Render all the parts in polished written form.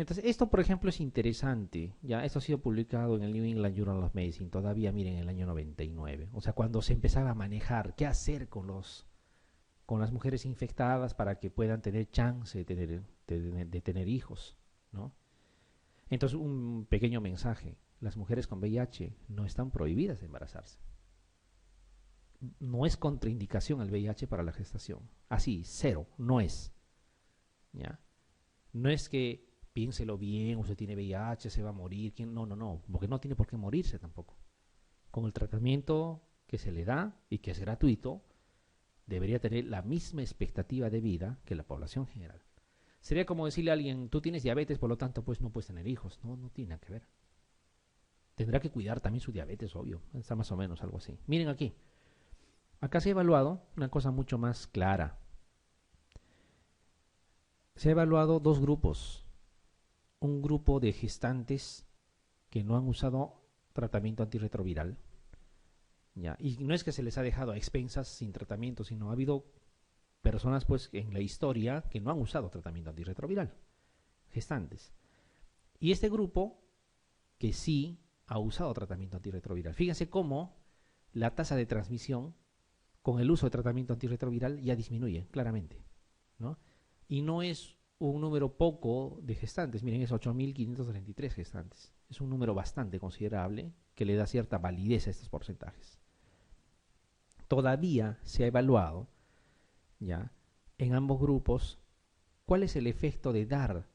Entonces, esto, por ejemplo, es interesante. Ya, esto ha sido publicado en el New England Journal of Medicine, todavía, miren, en el año 99. O sea, cuando se empezaba a manejar qué hacer con las mujeres infectadas para que puedan tener chance de tener hijos, ¿no? Entonces, un pequeño mensaje. Las mujeres con VIH no están prohibidas de embarazarse. No es contraindicación el VIH para la gestación. Así, cero, no es. ¿Ya? No es que piénselo bien, usted tiene VIH, se va a morir. No, no, no, porque no tiene por qué morirse tampoco. Con el tratamiento que se le da y que es gratuito, debería tener la misma expectativa de vida que la población general. Sería como decirle a alguien, tú tienes diabetes, por lo tanto, pues no puedes tener hijos. No, no tiene nada que ver. Tendrá que cuidar también su diabetes, obvio. Está más o menos algo así. Miren aquí. Acá se ha evaluado una cosa mucho más clara. Se ha evaluado dos grupos. Un grupo de gestantes que no han usado tratamiento antirretroviral. ¿Ya? Y no es que se les ha dejado a expensas sin tratamiento, sino ha habido personas pues en la historia que no han usado tratamiento antirretroviral. Gestantes. Y este grupo que sí ha usado tratamiento antirretroviral. Fíjense cómo la tasa de transmisión con el uso de tratamiento antirretroviral ya disminuye claramente, ¿no? Y no es un número poco de gestantes, miren, es 8.533 gestantes. Es un número bastante considerable que le da cierta validez a estos porcentajes. Todavía se ha evaluado, ya, en ambos grupos, cuál es el efecto de dar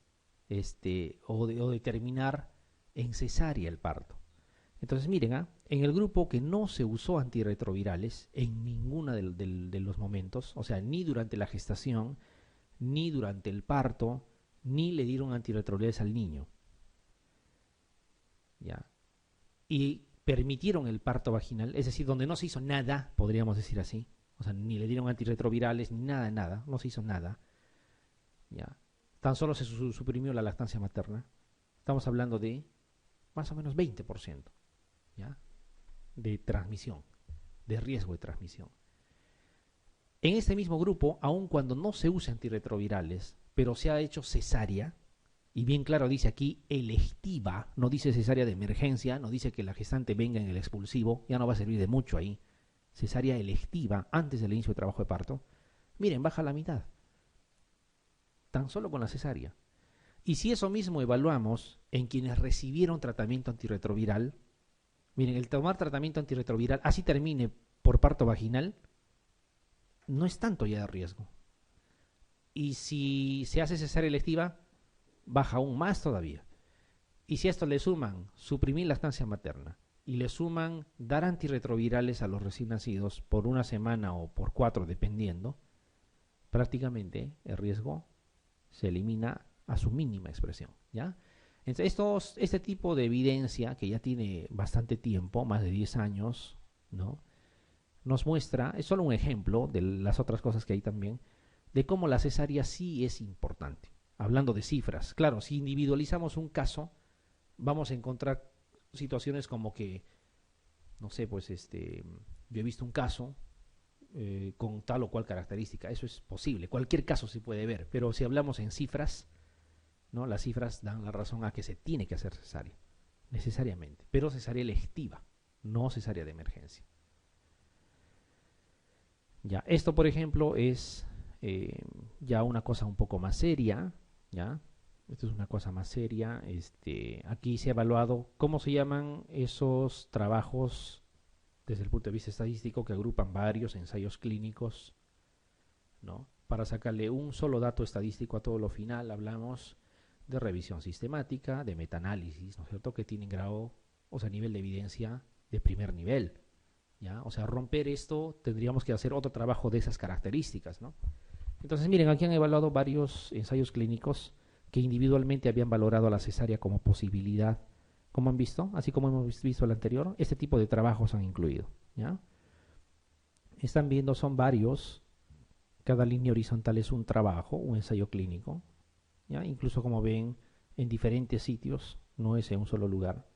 o determinar en cesárea el parto. Entonces, miren, en el grupo que no se usó antirretrovirales en ninguna de los momentos, o sea, ni durante la gestación, ni durante el parto, ni le dieron antirretrovirales al niño. ¿Ya? Y permitieron el parto vaginal, es decir, donde no se hizo nada, podríamos decir así, o sea, ni le dieron antirretrovirales, ni nada, nada, no se hizo nada. ¿Ya? Tan solo se suprimió la lactancia materna. Estamos hablando de más o menos 20%, ¿ya? De transmisión, de riesgo de transmisión. En este mismo grupo, aun cuando no se usa antirretrovirales, pero se ha hecho cesárea, y bien claro dice aquí electiva, no dice cesárea de emergencia, no dice que la gestante venga en el expulsivo, ya no va a servir de mucho ahí. Cesárea electiva antes del inicio de trabajo de parto. Miren, baja la mitad. Tan solo con la cesárea. Y si eso mismo evaluamos en quienes recibieron tratamiento antirretroviral, miren, el tomar tratamiento antirretroviral, así termine por parto vaginal, no es tanto ya de riesgo. Y si se hace cesárea electiva, baja aún más todavía. Y si a esto le suman suprimir la lactancia materna y le suman dar antirretrovirales a los recién nacidos por una semana o por 4, dependiendo, prácticamente el riesgo se elimina a su mínima expresión, ¿ya? Entonces, este tipo de evidencia, que ya tiene bastante tiempo, más de 10 años, ¿no? Nos muestra, es solo un ejemplo de las otras cosas que hay también, de cómo la cesárea sí es importante. Hablando de cifras, claro, si individualizamos un caso, vamos a encontrar situaciones como que, no sé, pues yo he visto un caso con tal o cual característica, eso es posible, cualquier caso se puede ver, pero si hablamos en cifras, ¿no? Las cifras dan la razón a que se tiene que hacer cesárea, necesariamente, pero cesárea electiva, no cesárea de emergencia. Ya, esto por ejemplo es ya una cosa un poco más seria, ¿ya? Esto es una cosa más seria. Aquí se ha evaluado cómo se llaman esos trabajos desde el punto de vista estadístico que agrupan varios ensayos clínicos, ¿no? Para sacarle un solo dato estadístico a todo lo final, hablamos de revisión sistemática, de metaanálisis, ¿no es cierto? Que tienen grado, o sea, nivel de evidencia de primer nivel, ¿ya? O sea, romper esto tendríamos que hacer otro trabajo de esas características, ¿no? Entonces, miren, aquí han evaluado varios ensayos clínicos que individualmente habían valorado a la cesárea como posibilidad. Como han visto, así como hemos visto el anterior, este tipo de trabajos han incluido, ¿ya? Están viendo, son varios, cada línea horizontal es un trabajo, un ensayo clínico, ¿ya? Incluso como ven, en diferentes sitios, no es en un solo lugar,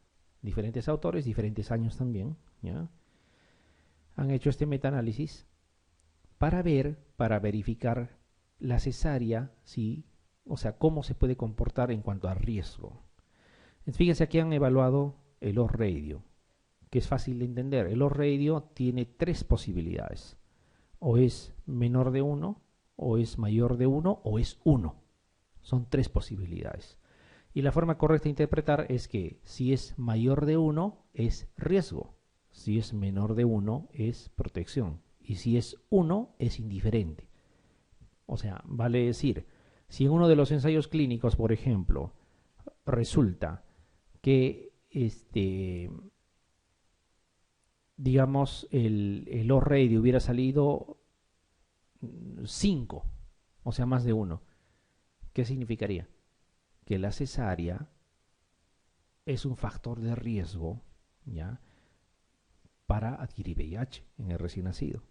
diferentes autores, diferentes años también, ¿ya? Han hecho este metaanálisis para verificar la cesárea, si o sea, cómo se puede comportar en cuanto a riesgo. Fíjense, aquí han evaluado el odds ratio, que es fácil de entender. El odds ratio tiene tres posibilidades. O es menor de 1, o es mayor de 1, o es 1. Son tres posibilidades. Y la forma correcta de interpretar es que si es mayor de 1 es riesgo, si es menor de 1 es protección y si es 1 es indiferente. O sea, vale decir, si en uno de los ensayos clínicos, por ejemplo, resulta que digamos el odds ratio hubiera salido 5, o sea, más de 1, ¿qué significaría? Que la cesárea es un factor de riesgo, ¿ya?, para adquirir VIH en el recién nacido.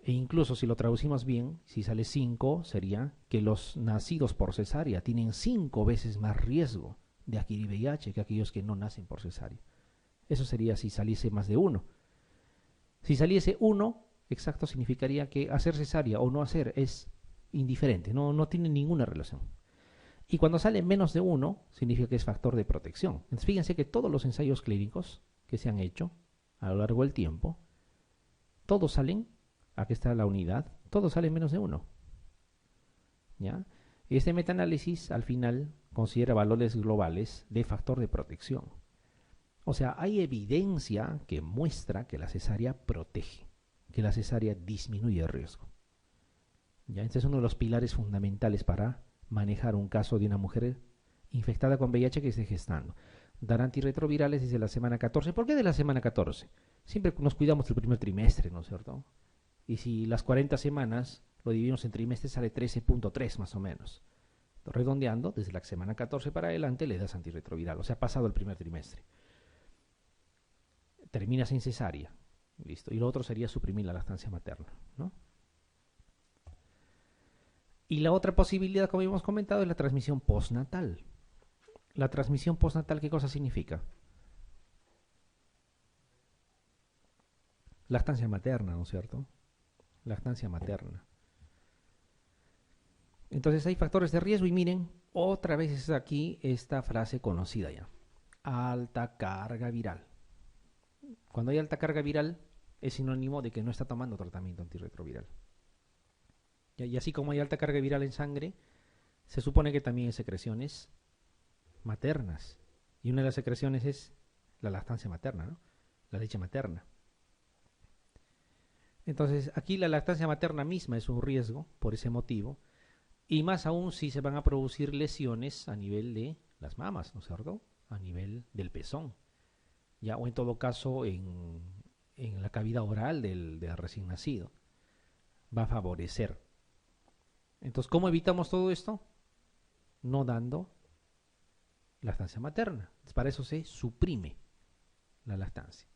E incluso si lo traducimos bien, si sale 5, sería que los nacidos por cesárea tienen 5 veces más riesgo de adquirir VIH que aquellos que no nacen por cesárea. Eso sería si saliese más de 1. Si saliese 1, exacto, significaría que hacer cesárea o no hacer es indiferente, no tiene ninguna relación. Y cuando sale menos de 1, significa que es factor de protección. Entonces, fíjense que todos los ensayos clínicos que se han hecho a lo largo del tiempo, todos salen, aquí está la unidad, todos salen menos de 1. ¿Ya? Y este metaanálisis al final considera valores globales de factor de protección. O sea, hay evidencia que muestra que la cesárea protege, que la cesárea disminuye el riesgo. ¿Ya? Este es uno de los pilares fundamentales para manejar un caso de una mujer infectada con VIH que esté gestando. Dar antirretrovirales desde la semana 14. ¿Por qué de la semana 14? Siempre nos cuidamos del primer trimestre, ¿no es cierto? Y si las 40 semanas lo dividimos en trimestres, sale 13.3 más o menos. Redondeando, desde la semana 14 para adelante le das antirretroviral, o sea, pasado el primer trimestre. Terminas en cesárea, listo. Y lo otro sería suprimir la lactancia materna, ¿no? Y la otra posibilidad, como hemos comentado, es la transmisión postnatal. La transmisión postnatal, ¿qué cosa significa? Lactancia materna, ¿no es cierto? Lactancia materna. Entonces hay factores de riesgo y miren, otra vez es aquí esta frase conocida ya. Alta carga viral. Cuando hay alta carga viral es sinónimo de que no está tomando tratamiento antirretroviral. Y así como hay alta carga viral en sangre, se supone que también hay secreciones maternas. Y una de las secreciones es la lactancia materna, ¿no? La leche materna. Entonces, aquí la lactancia materna misma es un riesgo por ese motivo. Y más aún si se van a producir lesiones a nivel de las mamas, ¿no es cierto? A nivel del pezón. Ya, o en todo caso en la cavidad oral del recién nacido. Va a favorecer. Entonces, ¿cómo evitamos todo esto? No dando lactancia materna. Para eso se suprime la lactancia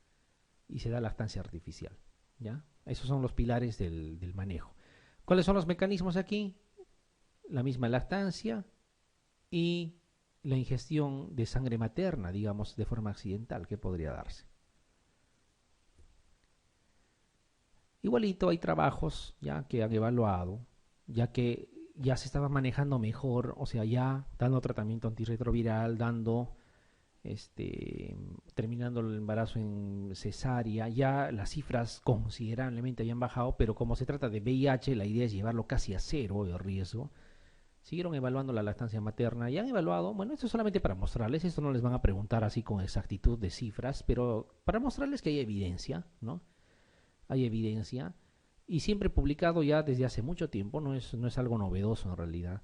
y se da lactancia artificial. ¿Ya? Esos son los pilares del manejo. ¿Cuáles son los mecanismos aquí? La misma lactancia y la ingestión de sangre materna, digamos, de forma accidental, que podría darse. Igualito hay trabajos ya que han evaluado, ya que ya se estaba manejando mejor, o sea, ya dando tratamiento antirretroviral, terminando el embarazo en cesárea, ya las cifras considerablemente habían bajado, pero como se trata de VIH, la idea es llevarlo casi a cero el riesgo. Siguieron evaluando la lactancia materna y han evaluado, bueno, esto es solamente para mostrarles, esto no les van a preguntar así con exactitud de cifras, pero para mostrarles que hay evidencia, ¿no? Hay evidencia y siempre publicado ya desde hace mucho tiempo, no es algo novedoso en realidad.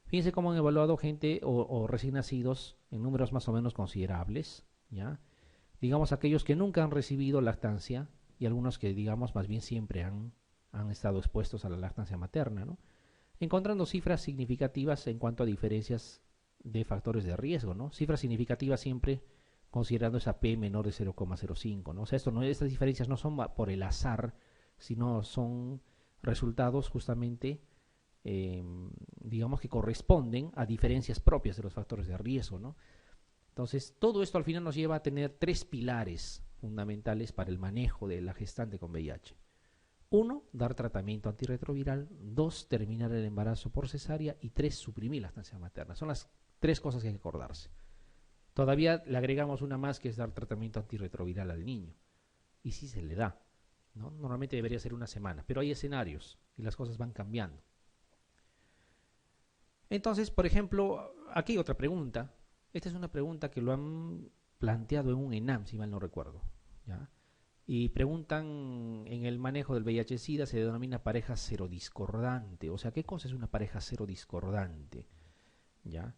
Fíjense cómo han evaluado gente o recién nacidos en números más o menos considerables, ¿ya? Digamos aquellos que nunca han recibido lactancia y algunos que, digamos, más bien siempre han estado expuestos a la lactancia materna, ¿no? Encontrando cifras significativas en cuanto a diferencias de factores de riesgo, ¿no? Cifras significativas siempre considerando esa P menor de 0,05, ¿no? O sea, estas diferencias no son por el azar, sino son resultados justamente, digamos, que corresponden a diferencias propias de los factores de riesgo, ¿no? Entonces, todo esto al final nos lleva a tener tres pilares fundamentales para el manejo de la gestante con VIH. 1, dar tratamiento antirretroviral. 2, terminar el embarazo por cesárea. Y 3, suprimir la lactancia materna. Son las 3 cosas que hay que acordarse. Todavía le agregamos una más, que es dar tratamiento antirretroviral al niño. Y sí se le da, ¿no? Normalmente debería ser una semana, pero hay escenarios y las cosas van cambiando. Entonces, por ejemplo, aquí hay otra pregunta. Esta es una pregunta que lo han planteado en un ENAM, si mal no recuerdo, ¿ya? Y preguntan, en el manejo del VIH-Sida se denomina pareja serodiscordante. O sea, ¿qué cosa es una pareja serodiscordante? ¿Ya?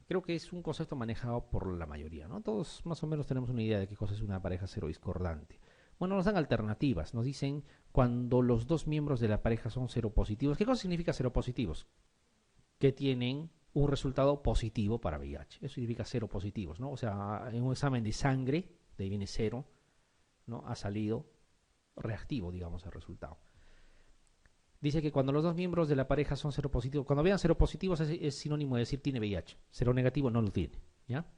Creo que es un concepto manejado por la mayoría, ¿no? Todos más o menos tenemos una idea de qué cosa es una pareja serodiscordante. Bueno, nos dan alternativas. Nos dicen cuando los dos miembros de la pareja son seropositivos. ¿Qué cosa significa seropositivos? Que tienen un resultado positivo para VIH. Eso significa seropositivos, ¿no? O sea, en un examen de sangre, de ahí viene cero, ¿no? Ha salido reactivo, digamos, el resultado. Dice que cuando los dos miembros de la pareja son seropositivos, cuando vean seropositivos es sinónimo de decir tiene VIH. Seronegativo no lo tiene, ¿ya?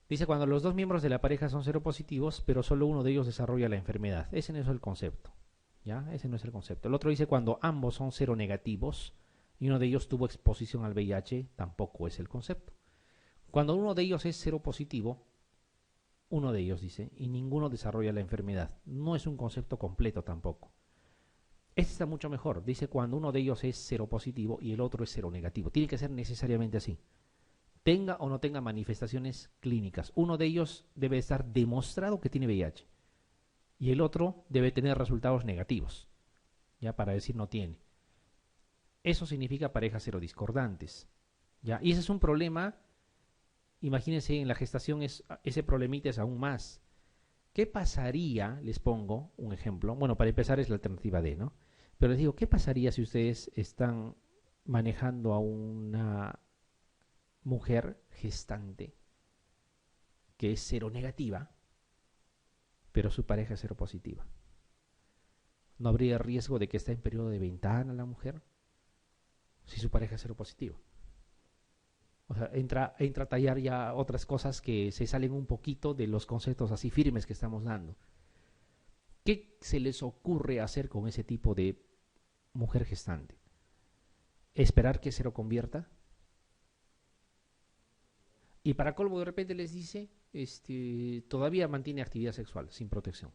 Dice cuando los dos miembros de la pareja son seropositivos, pero solo uno de ellos desarrolla la enfermedad. Ese no es el concepto, ¿ya? Ese no es el concepto. El otro dice cuando ambos son seronegativos y uno de ellos tuvo exposición al VIH, tampoco es el concepto. Cuando uno de ellos es seropositivo, uno de ellos dice, y ninguno desarrolla la enfermedad. No es un concepto completo tampoco. Este está mucho mejor. Dice cuando uno de ellos es seropositivo y el otro es seronegativo. Tiene que ser necesariamente así. Tenga o no tenga manifestaciones clínicas. Uno de ellos debe estar demostrado que tiene VIH. Y el otro debe tener resultados negativos. Ya para decir no tiene. Eso significa parejas serodiscordantes. ¿Ya? Y ese es un problema. Imagínense, en la gestación ese problemita es aún más. ¿Qué pasaría? Les pongo un ejemplo. Bueno, para empezar es la alternativa D, ¿no? Pero les digo, ¿qué pasaría si ustedes están manejando a una mujer gestante que es seronegativa, pero su pareja es seropositiva? ¿No habría riesgo de que esté en periodo de ventana la mujer si su pareja es seropositiva? O sea, entra a tallar ya otras cosas que se salen un poquito de los conceptos así firmes que estamos dando. ¿Qué se les ocurre hacer con ese tipo de mujer gestante? ¿Esperar que se lo convierta? Y para colmo de repente les dice, todavía mantiene actividad sexual sin protección.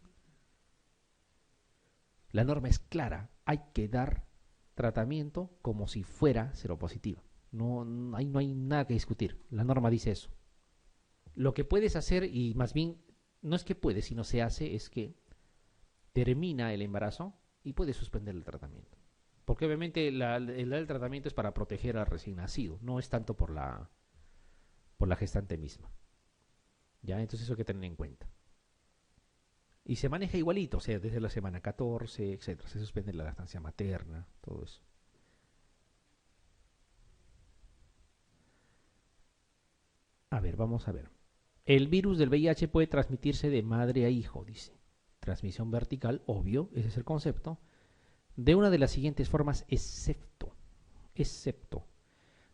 La norma es clara, hay que dar tratamiento como si fuera seropositiva. No hay nada que discutir, la norma dice eso. Lo que puedes hacer, y más bien, no es que puedes, sino se hace, es que termina el embarazo y puedes suspender el tratamiento. Porque obviamente el tratamiento es para proteger al recién nacido, no es tanto por la gestante misma. ¿Ya? Entonces eso hay que tener en cuenta. Y se maneja igualito, o sea, desde la semana 14, etcétera. Se suspende la lactancia materna, todo eso. A ver, vamos a ver. El virus del VIH puede transmitirse de madre a hijo, dice. Transmisión vertical, obvio, ese es el concepto. De una de las siguientes formas, excepto.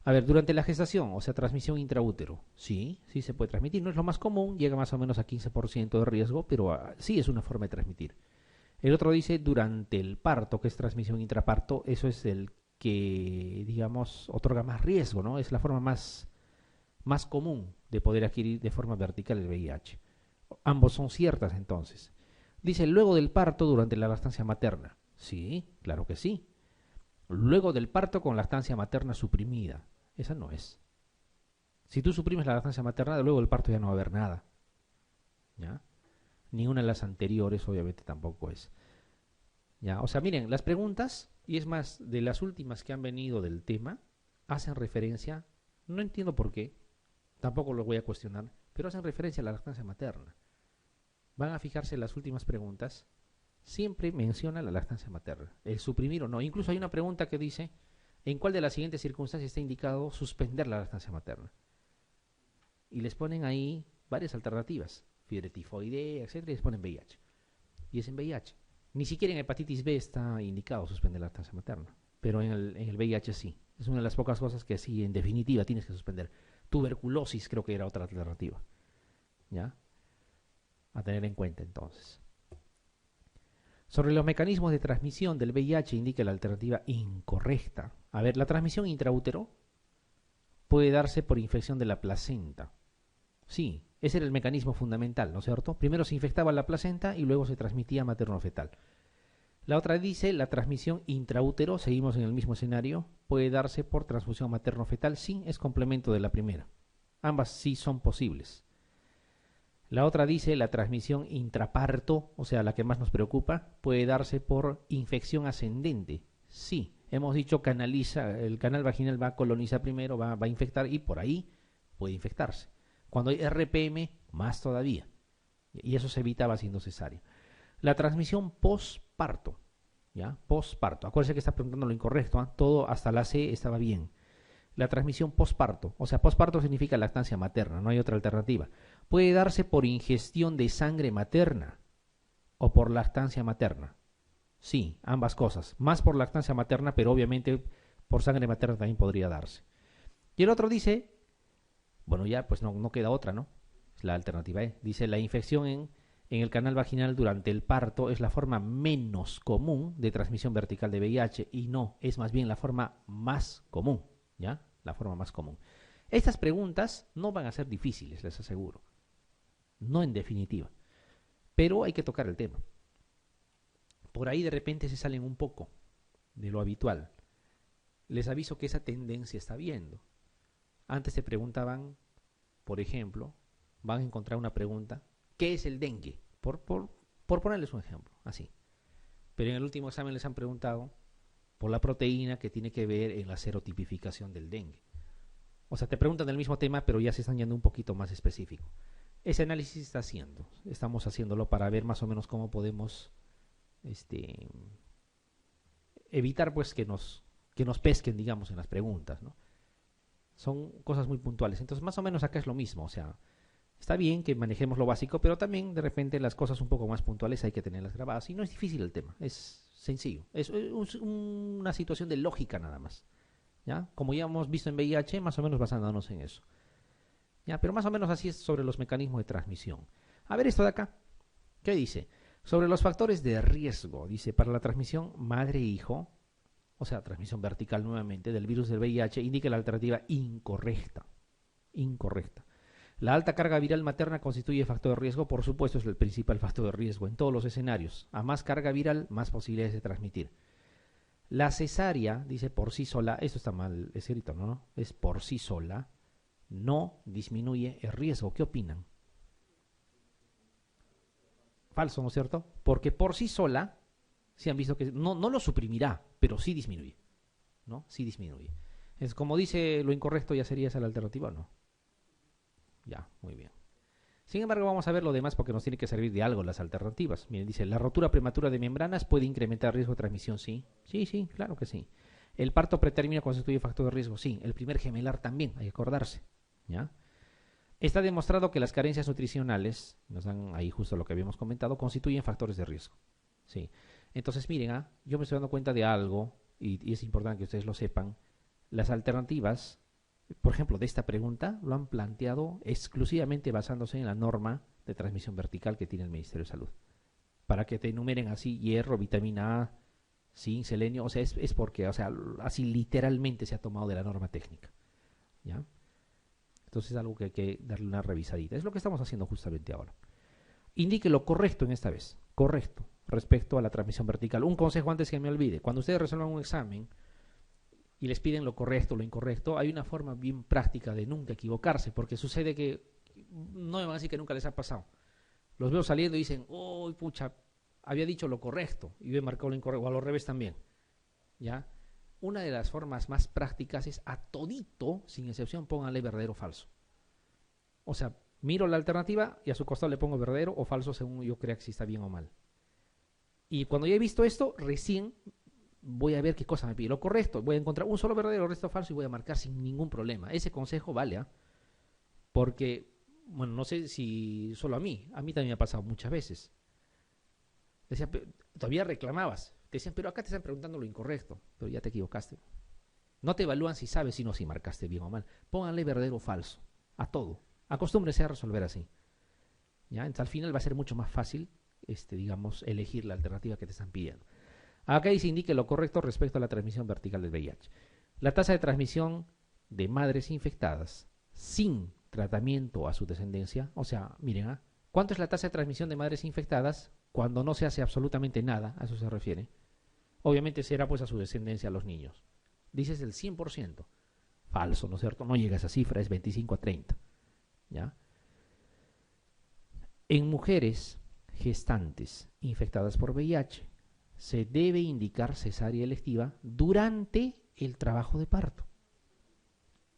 A ver, durante la gestación, o sea, transmisión intraútero, sí se puede transmitir. No es lo más común, llega más o menos a 15% de riesgo, pero sí es una forma de transmitir. El otro dice durante el parto, que es transmisión intraparto, eso es el que, digamos, otorga más riesgo, ¿no? Es la forma más común de poder adquirir de forma vertical el VIH. Ambos son ciertas entonces. Dice luego del parto durante la lactancia materna. Sí, claro que sí. Luego del parto con lactancia materna suprimida. Esa no es. Si tú suprimes la lactancia materna, luego del parto ya no va a haber nada. ¿Ya? Ni una de las anteriores obviamente tampoco es. ¿Ya? O sea, miren, las preguntas, y es más, de las últimas que han venido del tema, hacen referencia, no entiendo por qué, tampoco lo voy a cuestionar, pero hacen referencia a la lactancia materna. Van a fijarse en las últimas preguntas, siempre menciona la lactancia materna, el suprimir o no. Incluso hay una pregunta que dice, ¿en cuál de las siguientes circunstancias está indicado suspender la lactancia materna? Y les ponen ahí varias alternativas, fiebre tifoidea, etcétera, y les ponen VIH. Y es en VIH. Ni siquiera en hepatitis B está indicado suspender la lactancia materna, pero en el VIH sí. Es una de las pocas cosas que sí, en definitiva, tienes que suspender. Tuberculosis creo que era otra alternativa. ¿Ya? A tener en cuenta entonces. Sobre los mecanismos de transmisión del VIH indica la alternativa incorrecta. A ver, la transmisión intraútero puede darse por infección de la placenta. Sí, ese era el mecanismo fundamental, ¿no es cierto? Primero se infectaba la placenta y luego se transmitía materno-fetal. La otra dice, la transmisión intraútero, seguimos en el mismo escenario, puede darse por transfusión materno-fetal. Sí, es complemento de la primera. Ambas sí son posibles. La otra dice, la transmisión intraparto, o sea, la que más nos preocupa, puede darse por infección ascendente. Sí, hemos dicho canaliza, el canal vaginal va a colonizar primero, va a infectar y por ahí puede infectarse. Cuando hay RPM, más todavía. Y eso se evitaba haciendo cesárea. La transmisión posparto, ¿ya? Posparto. Acuérdense que está preguntando lo incorrecto, ¿eh? Todo hasta la C estaba bien. La transmisión posparto, o sea, posparto significa lactancia materna, no hay otra alternativa. Puede darse por ingestión de sangre materna o por lactancia materna. Sí, ambas cosas. Más por lactancia materna, pero obviamente por sangre materna también podría darse. Y el otro dice, bueno, ya pues no queda otra, ¿no? Es la alternativa E. Dice, la infección en el canal vaginal durante el parto es la forma menos común de transmisión vertical de VIH y no, es más bien la forma más común, ¿ya? La forma más común. Estas preguntas no van a ser difíciles, les aseguro. No en definitiva. Pero hay que tocar el tema. Por ahí de repente se salen un poco de lo habitual. Les aviso que esa tendencia está viendo. Antes se preguntaban, por ejemplo, van a encontrar una pregunta, ¿qué es el dengue? Por ponerles un ejemplo, así. Pero en el último examen les han preguntado por la proteína que tiene que ver en la serotipificación del dengue. O sea, te preguntan del mismo tema, pero ya se están yendo un poquito más específico. Ese análisis se está haciendo. Estamos haciéndolo para ver más o menos cómo podemos evitar pues que nos pesquen, digamos, en las preguntas, ¿no? Son cosas muy puntuales. Entonces, más o menos acá es lo mismo. O sea, está bien que manejemos lo básico, pero también de repente las cosas un poco más puntuales hay que tenerlas grabadas. Y no es difícil el tema, es sencillo. Es una situación de lógica nada más. ¿Ya? Como ya hemos visto en VIH, más o menos basándonos en eso. ¿Ya? Pero más o menos así es sobre los mecanismos de transmisión. A ver esto de acá. ¿Qué dice? Sobre los factores de riesgo. Dice, para la transmisión madre-hijo, o sea, transmisión vertical nuevamente del virus del VIH, indica la alternativa incorrecta. Incorrecta. La alta carga viral materna constituye factor de riesgo, por supuesto, es el principal factor de riesgo en todos los escenarios. A más carga viral, más posibilidades de transmitir. La cesárea, dice por sí sola, esto está mal escrito, ¿no? Es por sí sola, no disminuye el riesgo. ¿Qué opinan? Falso, ¿no es cierto? Porque por sí sola, si han visto que no lo suprimirá, pero sí disminuye, ¿no? Sí disminuye. Es como dice lo incorrecto, ¿ya sería esa la alternativa o no? Ya, muy bien. Sin embargo, vamos a ver lo demás porque nos tiene que servir de algo las alternativas. Miren, dice, la rotura prematura de membranas puede incrementar el riesgo de transmisión, ¿sí? Sí, claro que sí. El parto pretérmino constituye factor de riesgo, sí. El primer gemelar también, hay que acordarse, ¿ya? Está demostrado que las carencias nutricionales, nos dan ahí justo lo que habíamos comentado, constituyen factores de riesgo, sí. Entonces, miren, yo me estoy dando cuenta de algo, y es importante que ustedes lo sepan. Las alternativas, por ejemplo, de esta pregunta, lo han planteado exclusivamente basándose en la norma de transmisión vertical que tiene el Ministerio de Salud. Para que te enumeren así hierro, vitamina A, zinc, selenio, o sea, es porque, o sea, así literalmente se ha tomado de la norma técnica, ¿ya? Entonces es algo que hay que darle una revisadita. Es lo que estamos haciendo justamente ahora. Indique lo correcto en esta vez. Correcto respecto a la transmisión vertical. Un consejo antes que me olvide. Cuando ustedes resuelvan un examen y les piden lo correcto o lo incorrecto, hay una forma bien práctica de nunca equivocarse, porque sucede que no me van a decir que nunca les ha pasado. Los veo saliendo y dicen, oh, pucha, había dicho lo correcto y yo he marcado lo incorrecto, o al revés también. ¿Ya? Una de las formas más prácticas es a todito, sin excepción, pónganle verdadero o falso. O sea, miro la alternativa y a su costado le pongo verdadero o falso según yo crea que si está bien o mal. Y cuando ya he visto esto, recién voy a ver qué cosa me pide. Lo correcto, voy a encontrar un solo verdadero, el resto falso y voy a marcar sin ningún problema. Ese consejo vale, porque, bueno, no sé si solo a mí también me ha pasado muchas veces. Decía, todavía reclamabas. Te decían, pero acá te están preguntando lo incorrecto, pero ya te equivocaste. No te evalúan si sabes, sino si marcaste bien o mal. Pónganle verdadero o falso a todo. Acostúmbrese a resolver así. ¿Ya? Entonces, al final va a ser mucho más fácil digamos, elegir la alternativa que te están pidiendo. Acá dice indique lo correcto respecto a la transmisión vertical del VIH. La tasa de transmisión de madres infectadas sin tratamiento a su descendencia, o sea, miren, ¿cuánto es la tasa de transmisión de madres infectadas cuando no se hace absolutamente nada? A eso se refiere. Obviamente será pues a su descendencia, a los niños. Dices el 100%. Falso, ¿no es cierto? No llega a esa cifra, es 25 a 30. ¿Ya? En mujeres gestantes infectadas por VIH, se debe indicar cesárea electiva durante el trabajo de parto,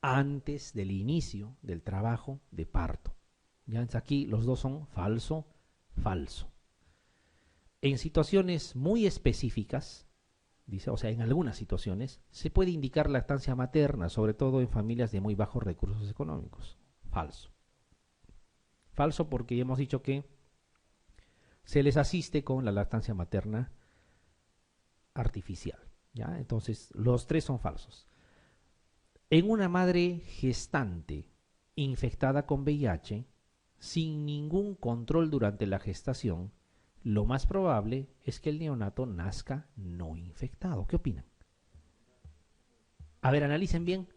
antes del inicio del trabajo de parto. Ya aquí los dos son falso, falso. En situaciones muy específicas, dice, o sea, en algunas situaciones, se puede indicar lactancia materna, sobre todo en familias de muy bajos recursos económicos. Falso. Falso porque ya hemos dicho que se les asiste con la lactancia materna artificial. ¿Ya? Entonces, los tres son falsos. En una madre gestante infectada con VIH, sin ningún control durante la gestación, lo más probable es que el neonato nazca no infectado. ¿Qué opinan? A ver, analicen bien.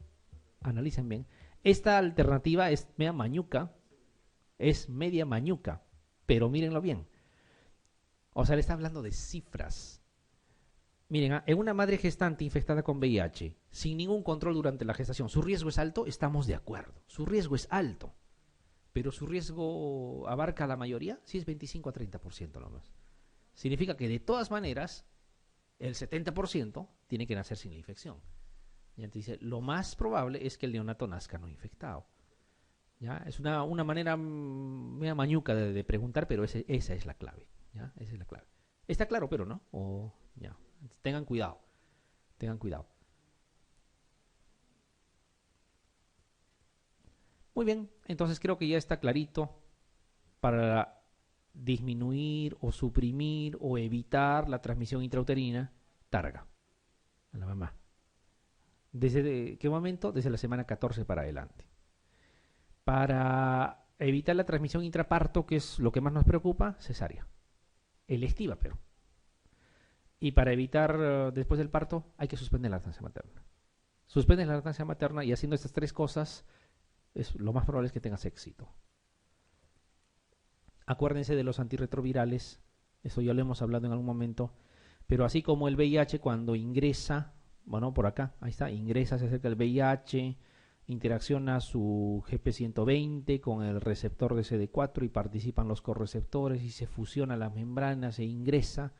Analicen bien. Esta alternativa es media mañuca. Es media mañuca. Pero mírenlo bien. O sea, le está hablando de cifras. Miren, en una madre gestante infectada con VIH, sin ningún control durante la gestación, ¿su riesgo es alto? Estamos de acuerdo. Su riesgo es alto. Pero su riesgo abarca la mayoría, sí es 25 a 30% nomás. Significa que de todas maneras, el 70% tiene que nacer sin la infección. Y entonces dice, lo más probable es que el neonato nazca no infectado. ¿Ya? Es una manera media mañuca de preguntar, pero esa es la clave. ¿Ya? Esa es la clave. Está claro, pero no. Ya. Tengan cuidado. Tengan cuidado. Muy bien, entonces creo que ya está clarito para disminuir o suprimir o evitar la transmisión intrauterina, targa a la mamá. ¿Desde qué momento? Desde la semana 14 para adelante. Para evitar la transmisión intraparto, que es lo que más nos preocupa, cesárea. Electiva, pero. Y para evitar después del parto, hay que suspender la lactancia materna. Suspendes la lactancia materna y haciendo estas tres cosas, lo más probable es que tengas éxito. Acuérdense de los antirretrovirales, eso ya lo hemos hablado en algún momento, pero así como el VIH cuando ingresa, bueno, por acá, ahí está, ingresa, se acerca el VIH, interacciona su GP120 con el receptor de CD4 y participan los correceptores y se fusiona las membranas e ingresa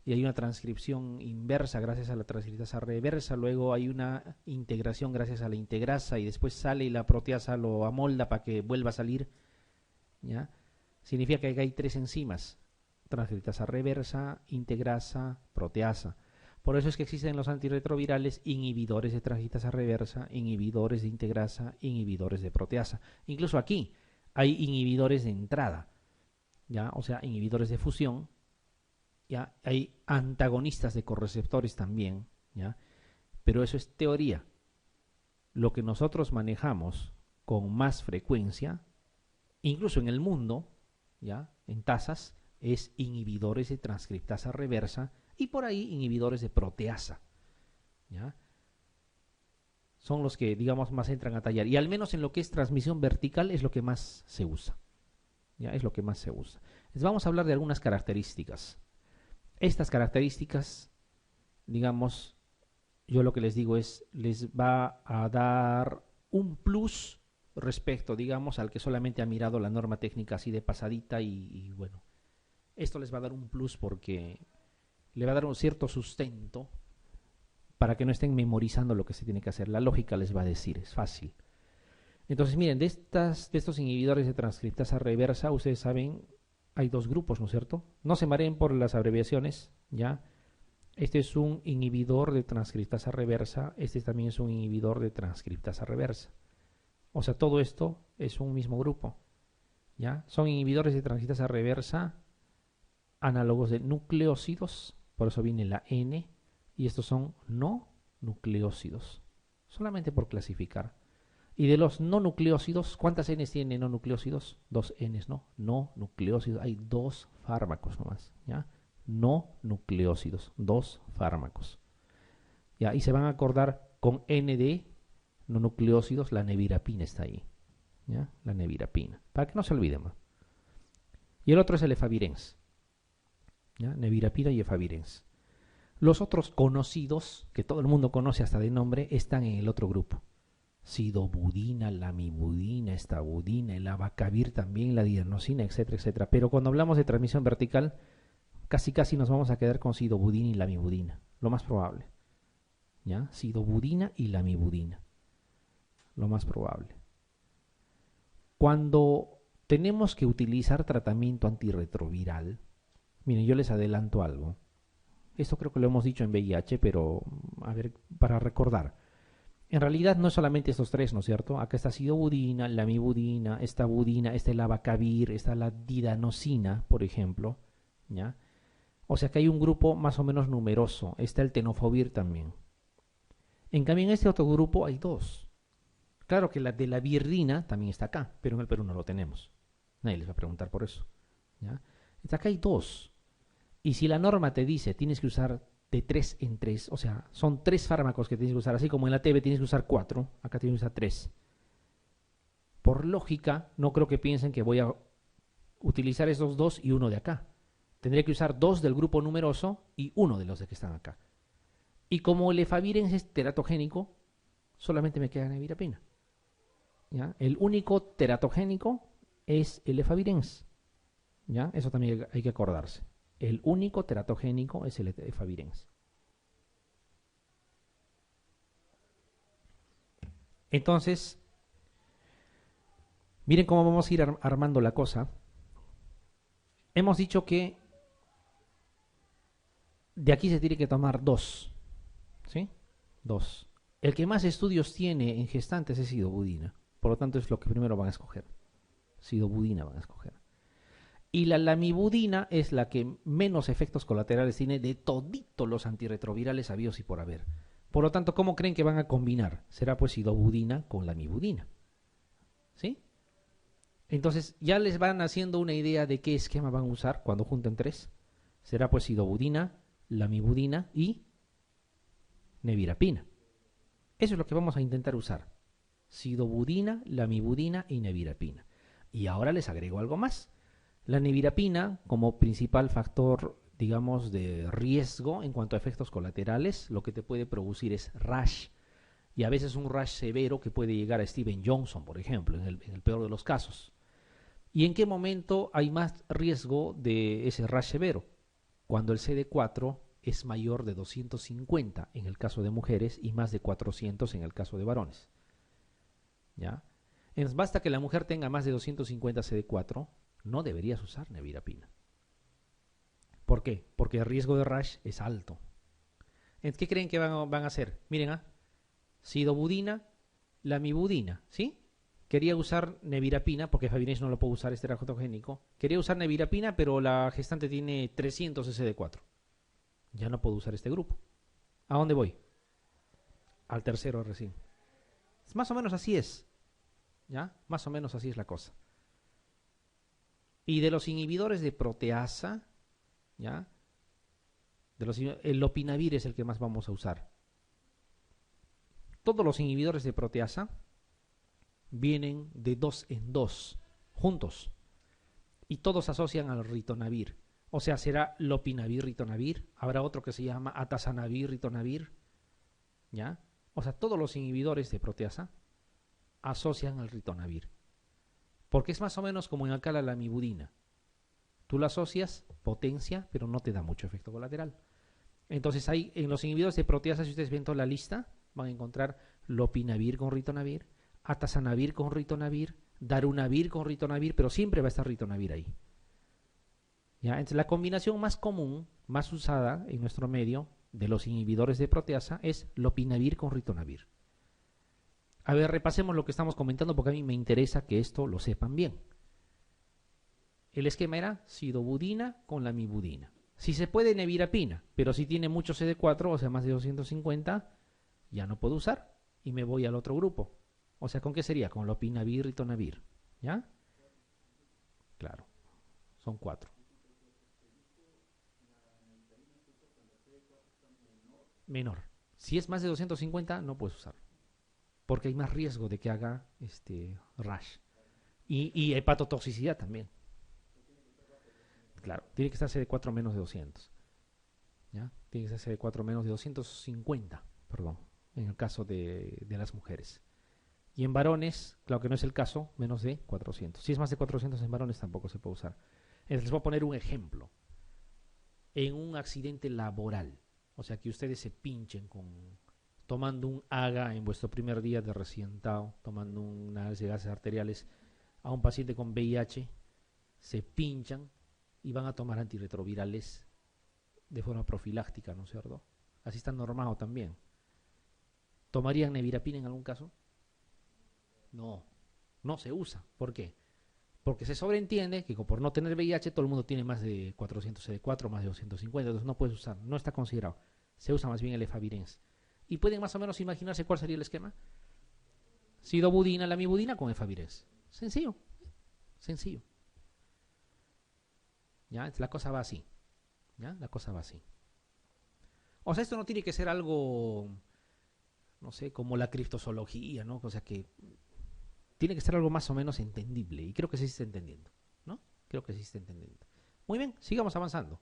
y hay una transcripción inversa gracias a la transcriptasa reversa, luego hay una integración gracias a la integrasa y después sale y la proteasa lo amolda para que vuelva a salir, ¿ya? Significa que hay tres enzimas, transcriptasa reversa, integrasa, proteasa. Por eso es que existen los antirretrovirales inhibidores de transcriptasa reversa, inhibidores de integrasa, inhibidores de proteasa. Incluso aquí hay inhibidores de entrada, ¿ya? O sea, inhibidores de fusión. ¿Ya? Hay antagonistas de correceptores también, ¿ya? Pero eso es teoría. Lo que nosotros manejamos con más frecuencia, incluso en el mundo, ¿ya? En tasas, es inhibidores de transcriptasa reversa y por ahí inhibidores de proteasa, ¿ya? Son los que, digamos, más entran a tallar. Y al menos en lo que es transmisión vertical es lo que más se usa, ¿ya? Es lo que más se usa. Les vamos a hablar de algunas características. Estas características, digamos, yo lo que les digo es, les va a dar un plus respecto, digamos, al que solamente ha mirado la norma técnica así de pasadita y bueno, esto les va a dar un plus porque le va a dar un cierto sustento para que no estén memorizando lo que se tiene que hacer. La lógica les va a decir, es fácil. Entonces, miren, de estos inhibidores de transcriptasa reversa, ustedes saben, hay dos grupos, ¿no es cierto? No se mareen por las abreviaciones, ¿ya? Este es un inhibidor de transcriptasa reversa, este también es un inhibidor de transcriptasa reversa. O sea, todo esto es un mismo grupo, ¿ya? Son inhibidores de transcriptasa reversa, análogos de nucleósidos, por eso viene la N, y estos son no nucleósidos, solamente por clasificar. Y de los no nucleócidos, ¿cuántas Ns tienen no nucleócidos? 2 Ns, ¿no? No nucleócidos, hay 2 fármacos nomás, ¿ya? No nucleócidos, 2 fármacos. ¿Ya? Y se van a acordar con N de no nucleócidos, la nevirapina está ahí, ¿ya? La nevirapina, para que no se olviden más. Y el otro es el efavirenz, ¿ya? Nevirapina y efavirenz. Los otros conocidos, que todo el mundo conoce hasta de nombre, están en el otro grupo. Sidobudina, lamivudina, estabudina, el abacavir también, la dianosina, etcétera, etcétera. Pero cuando hablamos de transmisión vertical, casi nos vamos a quedar con sidobudina y lamivudina, lo más probable. ¿Ya? Sidobudina y lamivudina, lo más probable. Cuando tenemos que utilizar tratamiento antirretroviral, miren, yo les adelanto algo. Esto creo que lo hemos dicho en VIH, pero a ver, para recordar. En realidad no es solamente estos tres, ¿no es cierto? Acá está sidobudina, lamivudina, estabudina, está el abacavir, está la didanosina, por ejemplo, ¿ya? O sea que hay un grupo más o menos numeroso. Está el tenofovir también. En cambio, en este otro grupo hay 2. Claro que la de la virrina también está acá, pero en el Perú no lo tenemos. Nadie les va a preguntar por eso, ¿ya? Acá hay 2. Y si la norma te dice tienes que usar de 3 en 3, o sea, son 3 fármacos que tienes que usar, así como en la TV tienes que usar 4, acá tienes que usar 3. Por lógica, no creo que piensen que voy a utilizar esos 2 y uno de acá. Tendré que usar 2 del grupo numeroso y uno de los de que están acá. Y como el efavirenz es teratogénico, solamente me queda nevirapina, ¿ya? El único teratogénico es el efavirenz, ¿ya? Eso también hay que acordarse. El único teratogénico es el efavirenz. Entonces, miren cómo vamos a ir armando la cosa. Hemos dicho que de aquí se tiene que tomar 2, ¿sí? 2. El que más estudios tiene en gestantes es sidobudina. Por lo tanto, es lo que primero van a escoger. Sidobudina van a escoger. Y la lamivudina es la que menos efectos colaterales tiene de toditos los antirretrovirales habidos y por haber. Por lo tanto, ¿cómo creen que van a combinar? Será pues sidobudina con lamivudina, ¿sí? Entonces, ya les van haciendo una idea de qué esquema van a usar cuando junten 3. Será pues sidobudina, lamivudina y nevirapina. Eso es lo que vamos a intentar usar. Sidobudina, lamivudina y nevirapina. Y ahora les agrego algo más. La nevirapina, como principal factor, digamos, de riesgo en cuanto a efectos colaterales, lo que te puede producir es rash. Y a veces un rash severo que puede llegar a Steven Johnson, por ejemplo, en el peor de los casos. ¿Y en qué momento hay más riesgo de ese rash severo? Cuando el CD4 es mayor de 250 en el caso de mujeres y más de 400 en el caso de varones, ¿ya? Entonces, basta que la mujer tenga más de 250 CD4, no deberías usar nevirapina. ¿Por qué? Porque el riesgo de rash es alto. Entonces, ¿qué creen que van a hacer? Miren, sidobudina, lamivudina, ¿sí? Quería usar nevirapina, porque efavirenz no lo puedo usar, este teratogénico. Quería usar nevirapina, pero la gestante tiene 300 SD4. Ya no puedo usar este grupo. ¿A dónde voy? Al tercero recién. Más o menos así es, ¿ya? Más o menos así es la cosa. Y de los inhibidores de proteasa, ¿ya? El lopinavir es el que más vamos a usar. Todos los inhibidores de proteasa vienen de 2 en 2, juntos. Y todos asocian al ritonavir. O sea, será lopinavir, ritonavir. Habrá otro que se llama atazanavir, ritonavir, ¿ya? O sea, todos los inhibidores de proteasa asocian al ritonavir. Porque es más o menos como en acá la lamivudina. Tú la asocias, potencia, pero no te da mucho efecto colateral. Entonces, hay en los inhibidores de proteasa, si ustedes ven toda la lista, van a encontrar lopinavir con ritonavir, atazanavir con ritonavir, darunavir con ritonavir, pero siempre va a estar ritonavir ahí, ¿ya? Entonces, la combinación más común, más usada en nuestro medio de los inhibidores de proteasa es lopinavir con ritonavir. A ver, repasemos lo que estamos comentando porque a mí me interesa que esto lo sepan bien. El esquema era sidobudina con lamivudina. Si se puede, nevirapina, pero si tiene mucho CD4, o sea, más de 250, ya no puedo usar y me voy al otro grupo. O sea, ¿con qué sería? Con lopinavir, ritonavir. ¿Ya? Claro, son 4. Menor. Si es más de 250, no puedes usar. Porque hay más riesgo de que haga rash. Y hepatotoxicidad también. Claro, tiene que estar CD4 menos de 200. ¿Ya? Tiene que ser CD4 menos de 250, perdón, en el caso de las mujeres. Y en varones, claro que no es el caso, menos de 400. Si es más de 400 en varones tampoco se puede usar. Les voy a poner un ejemplo. En un accidente laboral, o sea que ustedes se pinchen tomando un AGA en vuestro primer día de recientado, tomando unas de gases arteriales a un paciente con VIH, se pinchan y van a tomar antirretrovirales de forma profiláctica, ¿no es cierto? Así está normado también. ¿Tomarían nevirapina en algún caso? No, no se usa. ¿Por qué? Porque se sobreentiende que por no tener VIH todo el mundo tiene más de 400 CD4, más de 250, entonces no puedes usar, no está considerado. Se usa más bien el efavirenz. ¿Y pueden más o menos imaginarse cuál sería el esquema? Sidobudina, lamivudina con efavirenz. Sencillo, sencillo. ¿Ya? La cosa va así. ¿Ya? La cosa va así. O sea, esto no tiene que ser algo, no sé, como la criptozoología, ¿no? O sea, que tiene que ser algo más o menos entendible. Y creo que sí se está entendiendo, ¿no? Creo que sí se está entendiendo. Muy bien, sigamos avanzando.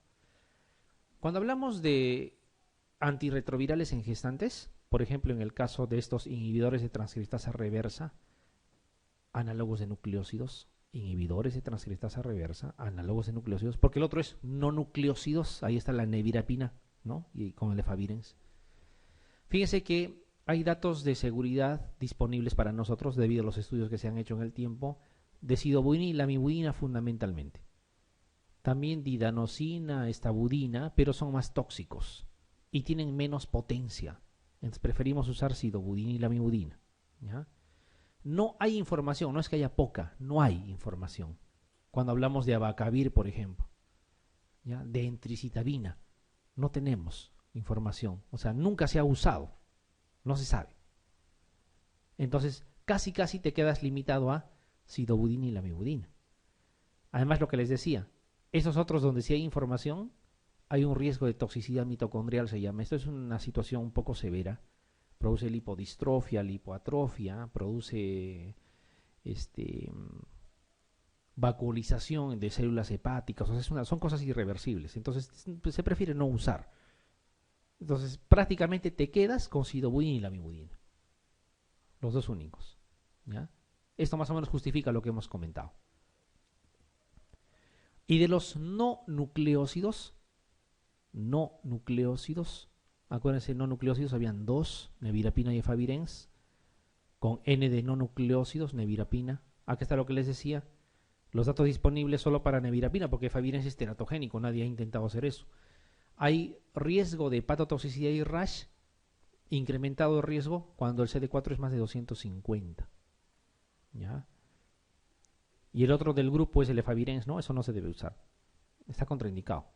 Cuando hablamos de antirretrovirales en gestantes, por ejemplo, en el caso de estos inhibidores de transcriptasa reversa, análogos de nucleósidos, inhibidores de transcriptasa reversa, análogos de nucleósidos, porque el otro es no nucleósidos, ahí está la nevirapina, ¿no? Y con el efavirenz. Fíjense que hay datos de seguridad disponibles para nosotros debido a los estudios que se han hecho en el tiempo de sidobudina y lamivudina fundamentalmente. También didanosina, estabudina, pero son más tóxicos y tienen menos potencia. Entonces preferimos usar sidobudina y lamivudina, ¿ya? No hay información, no es que haya poca, no hay información. Cuando hablamos de abacavir, por ejemplo, ¿ya? De entricitabina, no tenemos información. O sea, nunca se ha usado, no se sabe. Entonces, casi te quedas limitado a sidobudina y lamivudina. Además, lo que les decía, esos otros donde sí hay información, hay un riesgo de toxicidad mitocondrial, se llama. Esto es una situación un poco severa. Produce lipodistrofia, lipoatrofia, produce vacuolización de células hepáticas, o sea, son cosas irreversibles. Entonces, pues, se prefiere no usar. Entonces, prácticamente te quedas con sidobudina y lamivudina. Los dos únicos. ¿Ya? Esto más o menos justifica lo que hemos comentado. Y de los no nucleósidos, acuérdense, no nucleósidos habían 2, nevirapina y efavirenz, con N de no nucleósidos, nevirapina. Acá está lo que les decía, los datos disponibles solo para nevirapina, porque efavirenz es teratogénico, nadie ha intentado hacer eso. Hay riesgo de hepatotoxicidad y rash, incrementado de riesgo cuando el CD4 es más de 250. ¿Ya? Y el otro del grupo es el efavirenz, ¿no? Eso no se debe usar. Está contraindicado.